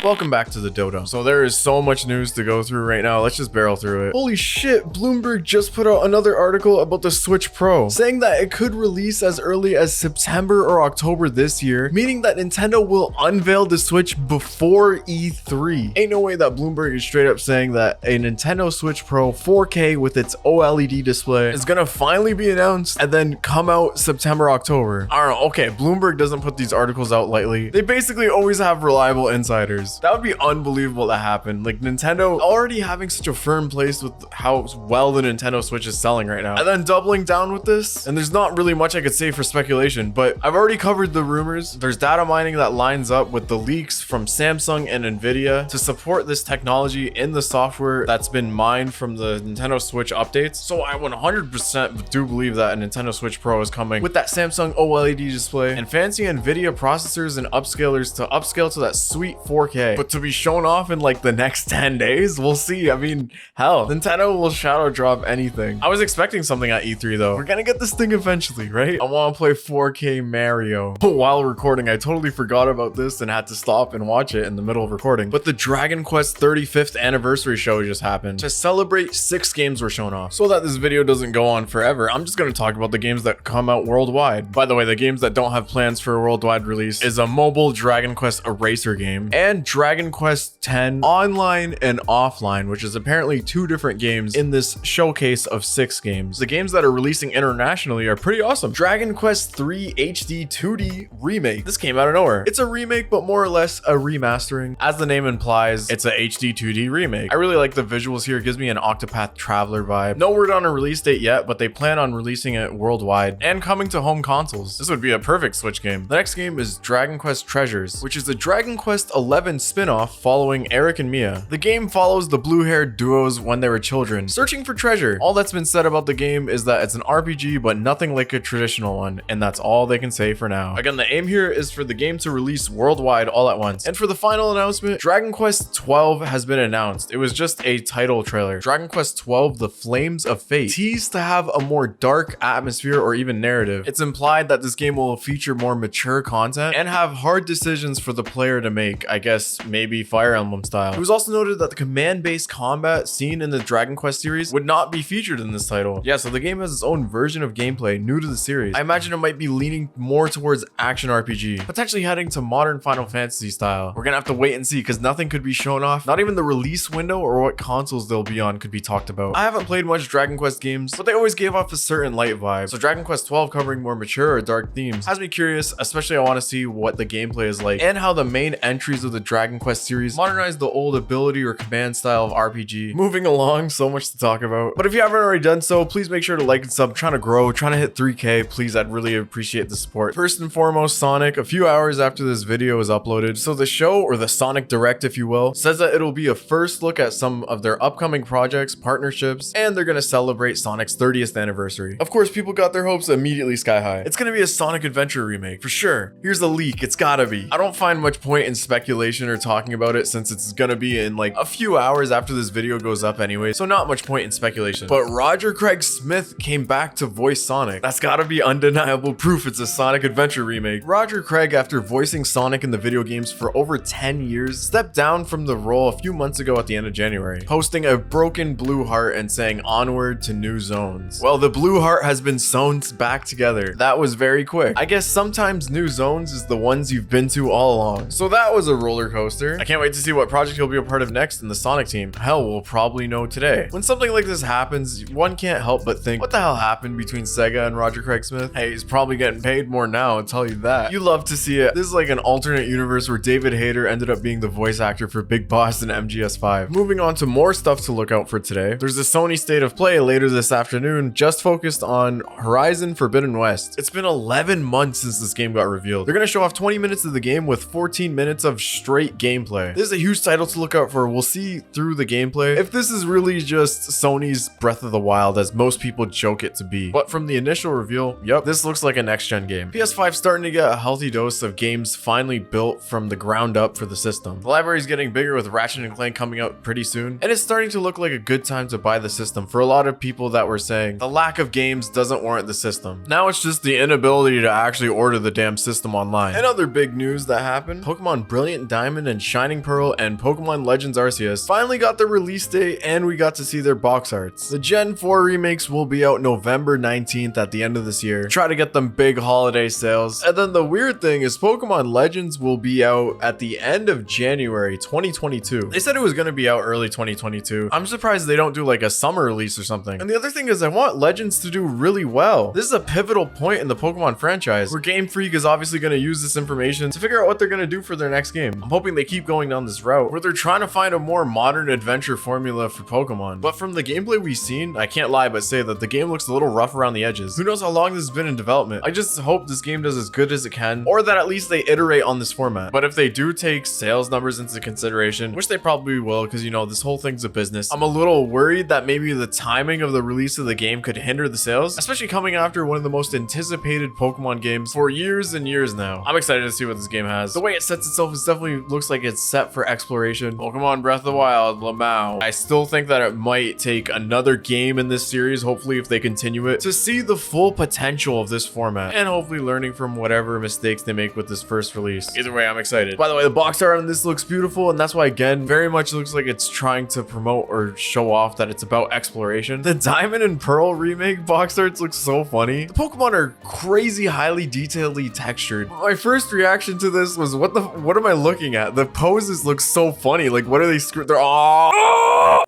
Welcome back to the Dodo. So there is so much news to go through right now. Let's just barrel through it. Holy shit, Bloomberg just put out another article about the Switch Pro, saying that it could release as early as September or October this year, meaning that Nintendo will unveil the Switch before E3. Ain't no way that Bloomberg is straight up saying that a Nintendo Switch Pro 4K with its OLED display is gonna finally be announced and then come out September, October. I don't know. Okay, Bloomberg doesn't put these articles out lightly. They basically always have reliable insiders. That would be unbelievable to happen. Like Nintendo already having such a firm place with how well the Nintendo Switch is selling right now, and then doubling down with this. And there's not really much I could say for speculation, but I've already covered the rumors. There's data mining that lines up with the leaks from Samsung and Nvidia to support this technology in the software that's been mined from the Nintendo Switch updates. So I 100% do believe that a Nintendo Switch Pro is coming with that Samsung OLED display and fancy Nvidia processors and upscalers to upscale to that sweet 4K. But to be shown off in like the next 10 days, we'll see. I mean, hell, Nintendo will shadow drop anything. I was expecting something at E3 though. We're gonna get this thing eventually, right? I want to play 4K Mario. While recording, I totally forgot about this and had to stop and watch it in the middle of recording. But the Dragon Quest 35th anniversary show just happened. To celebrate, 6 games were shown off. So that this video doesn't go on forever, I'm just gonna talk about the games that come out worldwide. By the way, the games that don't have plans for a worldwide release is a mobile Dragon Quest Eraser game and Dragon Quest X online and offline, which is apparently 2 different games in this showcase of 6 games. The games that are releasing internationally are pretty awesome. Dragon Quest 3 HD 2D remake. This came out of nowhere. It's a remake, but more or less a remastering. As the name implies, it's a HD 2D remake. I really like the visuals here. It gives me an Octopath Traveler vibe. No word on a release date yet, but they plan on releasing it worldwide and coming to home consoles. This would be a perfect Switch game. The next game is Dragon Quest Treasures, which is the Dragon Quest 11 spin-off following Eric and Mia. The game follows the blue-haired duos when they were children, searching for treasure. All that's been said about the game is that it's an RPG, but nothing like a traditional one, and that's all they can say for now. Again, the aim here is for the game to release worldwide all at once. And for the final announcement, Dragon Quest 12 has been announced. It was just a title trailer. Dragon Quest 12, The Flames of Fate, teased to have a more dark atmosphere or even narrative. It's implied that this game will feature more mature content and have hard decisions for the player to make, I guess maybe Fire Emblem style. It was also noted that the command-based combat seen in the Dragon Quest series would not be featured in this title. Yeah, so the game has its own version of gameplay new to the series. I imagine it might be leaning more towards action RPG, potentially heading to modern Final Fantasy style. We're gonna have to wait and see because nothing could be shown off. Not even the release window or what consoles they'll be on could be talked about. I haven't played much Dragon Quest games, but they always gave off a certain light vibe. So Dragon Quest 12 covering more mature or dark themes has me curious, especially I want to see what the gameplay is like and how the main entries of the Dragon Quest series modernize the old ability or command style of RPG. Moving along, so much to talk about. But if you haven't already done so, please make sure to like and sub. I'm trying to grow, trying to hit 3K. Please, I'd really appreciate the support. First and foremost, Sonic, a few hours after this video is uploaded. So the show, or the Sonic Direct if you will, says that it'll be a first look at some of their upcoming projects, partnerships, and they're gonna celebrate Sonic's 30th anniversary. Of course, people got their hopes immediately sky high. It's gonna be a Sonic Adventure remake, for sure. Here's a leak, it's gotta be. I don't find much point in speculation or talking about it since it's gonna be in like a few hours after this video goes up anyway, so not much point in speculation. But Roger Craig Smith came back to voice Sonic. That's gotta be undeniable proof it's a Sonic Adventure remake. Roger Craig, after voicing Sonic in the video games for over 10 years, stepped down from the role a few months ago at the end of January, posting a broken blue heart and saying onward to new zones. Well, the blue heart has been sewn back together. That was very quick. I guess sometimes new zones is the ones you've been to all along. So that was a roller coaster. I can't wait to see what project he'll be a part of next in the Sonic team. Hell, we'll probably know today. When something like this happens, one can't help but think, what the hell happened between Sega and Roger Craig Smith? Hey, he's probably getting paid more now, I'll tell you that. You love to see it. This is like an alternate universe where David Hayter ended up being the voice actor for Big Boss in MGS5. Moving on to more stuff to look out for today. There's a Sony State of Play later this afternoon, just focused on Horizon Forbidden West. It's been 11 months since this game got revealed. They're gonna show off 20 minutes of the game with 14 minutes of straight gameplay. This is a huge title to look out for. We'll see through the gameplay if this is really just Sony's Breath of the Wild as most people joke it to be. But from the initial reveal, yep, this looks like a next-gen game. PS5 starting to get a healthy dose of games finally built from the ground up for the system. The library is getting bigger with Ratchet & Clank coming out pretty soon, and it's starting to look like a good time to buy the system for a lot of people that were saying the lack of games doesn't warrant the system. Now it's just the inability to actually order the damn system online. And other big news that happened, Pokemon Brilliant Diamond Diamond and Shining Pearl and Pokemon Legends Arceus finally got their release date, and we got to see their box arts. The Gen 4 remakes will be out November 19th at the end of this year. Try to get them big holiday sales. And then the weird thing is Pokemon Legends will be out at the end of January 2022. They said it was going to be out early 2022. I'm surprised they don't do like a summer release or something. And the other thing is I want Legends to do really well. This is a pivotal point in the Pokemon franchise where Game Freak is obviously going to use this information to figure out what they're going to do for their next game. I'm hoping they keep going down this route where they're trying to find a more modern adventure formula for Pokemon. But from the gameplay we've seen, I can't lie but say that the game looks a little rough around the edges. Who knows how long this has been in development? I just hope this game does as good as it can, or that at least they iterate on this format. But if they do take sales numbers into consideration, which they probably will, because you know this whole thing's a business, I'm a little worried that maybe the timing of the release of the game could hinder the sales, especially coming after one of the most anticipated Pokemon games for years and years now. I'm excited to see what this game has. The way it sets itself is definitely looks like it's set for exploration. Pokemon Breath of the Wild, Lamau. I still think that it might take another game in this series, hopefully if they continue it, to see the full potential of this format, and hopefully learning from whatever mistakes they make with this first release. Either way, I'm excited. By the way, the box art on this looks beautiful, and that's why, again, very much looks like it's trying to promote or show off that it's about exploration. The Diamond and Pearl remake box arts look so funny. The Pokemon are crazy highly detailedly textured. My first reaction to this was, what am I looking at? The poses look so funny. Like, what are they they're all...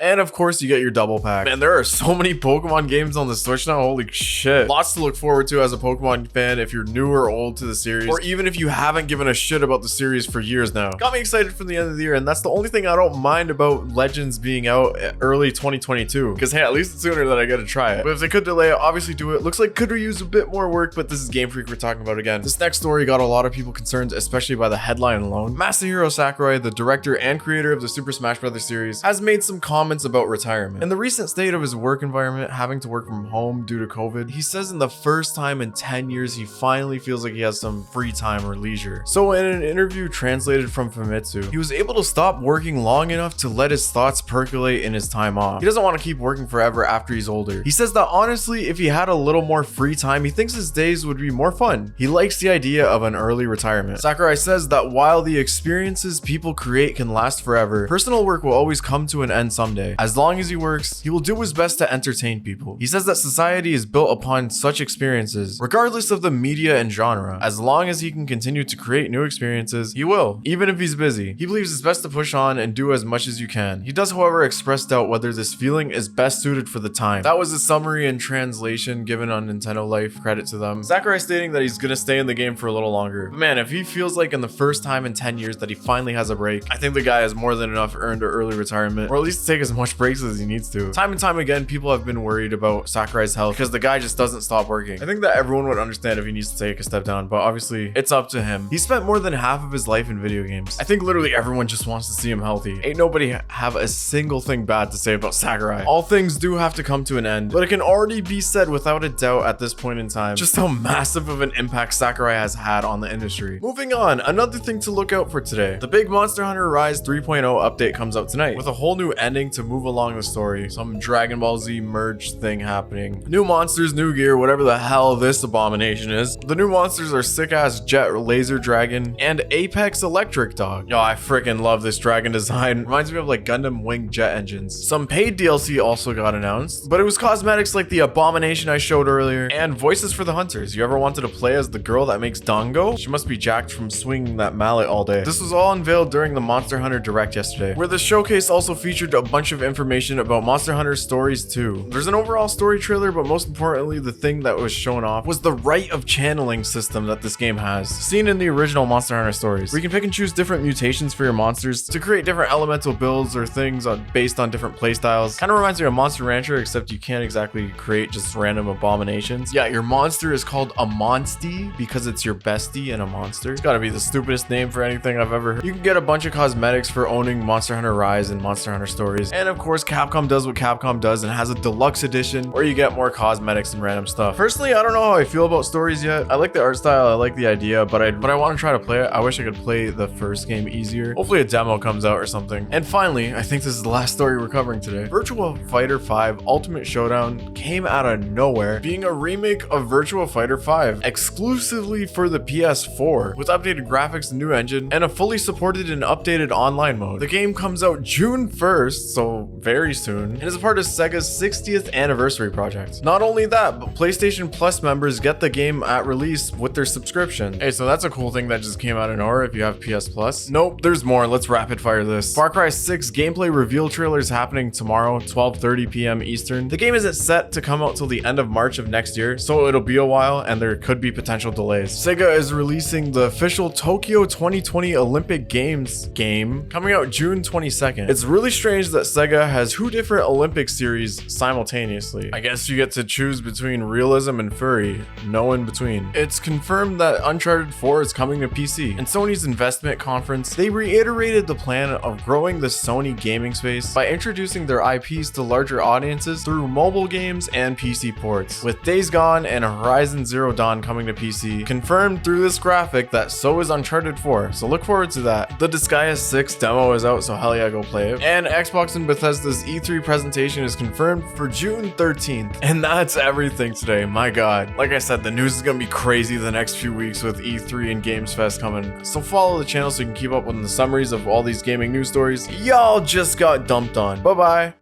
And of course you get your double pack. Man, there are so many Pokemon games on the Switch now. Holy shit. Lots to look forward to as a Pokemon fan if you're new or old to the series, or even if you haven't given a shit about the series for years now. Got me excited for the end of the year, and that's the only thing I don't mind about Legends being out early 2022, because hey, at least it's sooner that I get to try it. But if they could delay it, obviously do it. Looks like could reuse a bit more work, but this is Game Freak we're talking about again. This next story got a lot of people concerned, especially by the headline alone. Masahiro Sakurai, the director and creator of the Super Smash Bros. Series, has made some comments about retirement. In the recent state of his work environment, having to work from home due to COVID, he says in the first time in 10 years, he finally feels like he has some free time or leisure. So in an interview translated from Famitsu, he was able to stop working long enough to let his thoughts percolate in his time off. He doesn't want to keep working forever after he's older. He says that honestly, if he had a little more free time, he thinks his days would be more fun. He likes the idea of an early retirement. Sakurai says that while the experiences people create can last forever, personal work will always come to an end someday. As long as he works, he will do his best to entertain people. He says that society is built upon such experiences, regardless of the media and genre. As long as he can continue to create new experiences, he will, even if he's busy. He believes it's best to push on and do as much as you can. He does, however, express doubt whether this feeling is best suited for the time. That was a summary and translation given on Nintendo Life, credit to them. Sakurai stating that he's gonna stay in the game for a little longer. But man, if he feels like in the first time in 10 years that he finally has a break, I think the guy has more than enough earned or early retirement, or at least take as much breaks as he needs to. Time and time again, people have been worried about Sakurai's health because the guy just doesn't stop working. I think that everyone would understand if he needs to take a step down, but obviously it's up to him. He spent more than half of his life in video games. I think literally everyone just wants to see him healthy. Ain't nobody have a single thing bad to say about Sakurai. All things do have to come to an end, but it can already be said without a doubt at this point in time just how massive of an impact Sakurai has had on the industry. Moving on, another thing to look out for today. The big Monster Hunter Rise 3.0 update comes out tonight with a whole new ending to move along the story. Some Dragon Ball Z merge thing happening. New monsters, new gear, whatever the hell this abomination is. The new monsters are sick-ass Jet Laser Dragon and Apex Electric Dog. Yo, I freaking love this dragon design. Reminds me of like Gundam Wing jet engines. Some paid DLC also got announced, but it was cosmetics like the abomination I showed earlier and voices for the hunters. You ever wanted to play as the girl that makes Dango? She must be jacked from swinging that mallet all day. This was all unveiled during the Monster Hunter Direct yesterday, where the showcase also featured a bunch of information about Monster Hunter stories too. There's an overall story trailer, but most importantly, the thing that was shown off was the right of channeling system that this game has, seen in the original Monster Hunter stories, where you can pick and choose different mutations for your monsters to create different elemental builds or things based on different playstyles. Kind of reminds me of Monster Rancher, except you can't exactly create just random abominations. Yeah, your monster is called a Monstie because it's your bestie and a monster. It's gotta be the stupidest name for anything I've ever heard. You can get a bunch of cosmetics for owning Monster Hunter Rise and Monster Hunter Stories. stories. And of course, Capcom does what Capcom does and has a deluxe edition where you get more cosmetics and random stuff. Personally, I don't know how I feel about stories yet. I like the art style, I like the idea, but I want to try to play it. I wish I could play the first game easier. Hopefully a demo comes out or something. And finally, I think this is the last story we're covering today. Virtua Fighter 5 Ultimate Showdown came out of nowhere, being a remake of Virtua Fighter 5 exclusively for the PS4 with updated graphics, a new engine, and a fully supported and updated online mode. The game comes out June 1st, so very soon, and is a part of Sega's 60th anniversary project. Not only that, but PlayStation Plus members get the game at release with their subscription. Hey, so that's a cool thing that just came out of nowhere if you have PS Plus. Nope, there's more. Let's rapid fire this. Far Cry 6 gameplay reveal trailer is happening tomorrow, 12:30 p.m. Eastern. The game isn't set to come out till the end of March of next year, so it'll be a while and there could be potential delays. Sega is releasing the official Tokyo 2020 Olympic Games game coming out June 22nd. It's really strange that Sega has 2 different Olympic series simultaneously. I guess you get to choose between realism and furry, no in between. It's confirmed that Uncharted 4 is coming to PC. In Sony's investment conference, they reiterated the plan of growing the Sony gaming space by introducing their IPs to larger audiences through mobile games and PC ports. With Days Gone and Horizon Zero Dawn coming to PC, confirmed through this graphic that so is Uncharted 4, so look forward to that. The Disgaea 6 demo is out, so hell yeah, go play it. And Xbox and Bethesda's E3 presentation is confirmed for June 13th. And that's everything today, my god. Like I said, the news is gonna be crazy the next few weeks with E3 and Games Fest coming, so follow the channel so you can keep up with the summaries of all these gaming news stories y'all just got dumped on. Bye bye.